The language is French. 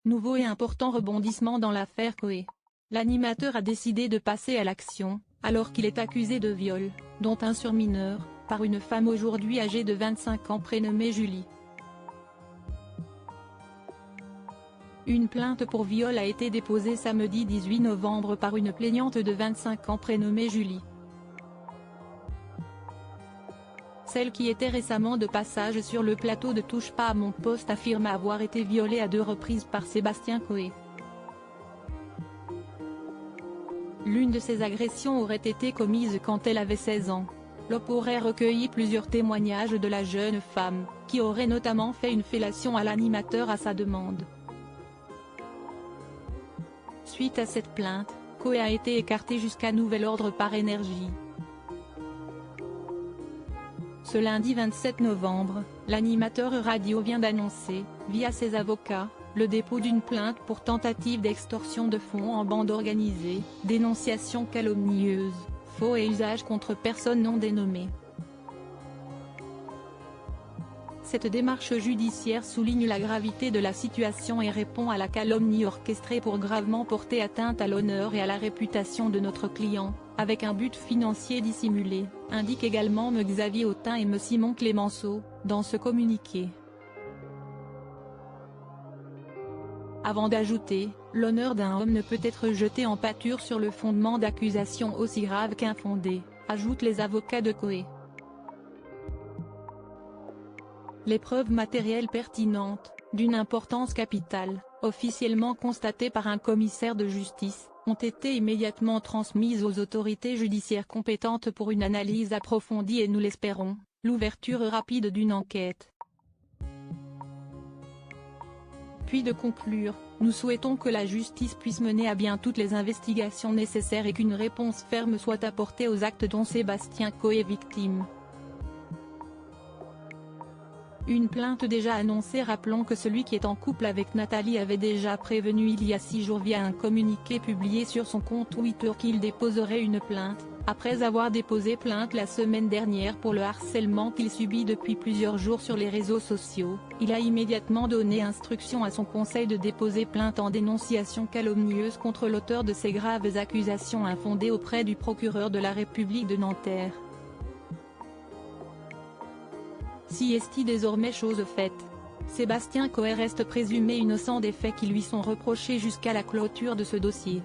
Nouveau et important rebondissement dans l'affaire Coé. L'animateur a décidé de passer à l'action, alors qu'il est accusé de viol, dont un sur mineur, par une femme aujourd'hui âgée de 25 ans prénommée Julie. Une plainte pour viol a été déposée samedi 18 novembre par une plaignante de 25 ans prénommée Julie. Celle qui était récemment de passage sur le plateau de Touche pas à mon poste affirme avoir été violée à 2 reprises par Sébastien Coé. L'une de ces agressions aurait été commise quand elle avait 16 ans. L'OP aurait recueilli plusieurs témoignages de la jeune femme, qui aurait notamment fait une fellation à l'animateur à sa demande. Suite à cette plainte, Coé a été écarté jusqu'à nouvel ordre par Énergie. Ce lundi 27 novembre, l'animateur radio vient d'annoncer, via ses avocats, le dépôt d'une plainte pour tentative d'extorsion de fonds en bande organisée, dénonciation calomnieuse, faux et usage contre personne non dénommée. Cette démarche judiciaire souligne la gravité de la situation et répond à la calomnie orchestrée pour gravement porter atteinte à l'honneur et à la réputation de notre client, avec un but financier dissimulé, indique également M. Xavier Autain et M. Simon Clémenceau, dans ce communiqué. Avant d'ajouter, l'honneur d'un homme ne peut être jeté en pâture sur le fondement d'accusations aussi graves qu'infondées, ajoutent les avocats de Coé. Les preuves matérielles pertinentes, d'une importance capitale, officiellement constatées par un commissaire de justice, ont été immédiatement transmises aux autorités judiciaires compétentes pour une analyse approfondie et nous l'espérons, l'ouverture rapide d'une enquête. Puis de conclure, nous souhaitons que la justice puisse mener à bien toutes les investigations nécessaires et qu'une réponse ferme soit apportée aux actes dont Sébastien Coé est victime. Une plainte déjà annoncée. Rappelons que celui qui est en couple avec Nathalie avait déjà prévenu il y a 6 jours via un communiqué publié sur son compte Twitter qu'il déposerait une plainte, après avoir déposé plainte la semaine dernière pour le harcèlement qu'il subit depuis plusieurs jours sur les réseaux sociaux. Il a immédiatement donné instruction à son conseil de déposer plainte en dénonciation calomnieuse contre l'auteur de ces graves accusations infondées auprès du procureur de la République de Nanterre. Si est désormais chose faite. Sébastien Coé reste présumé innocent des faits qui lui sont reprochés jusqu'à la clôture de ce dossier.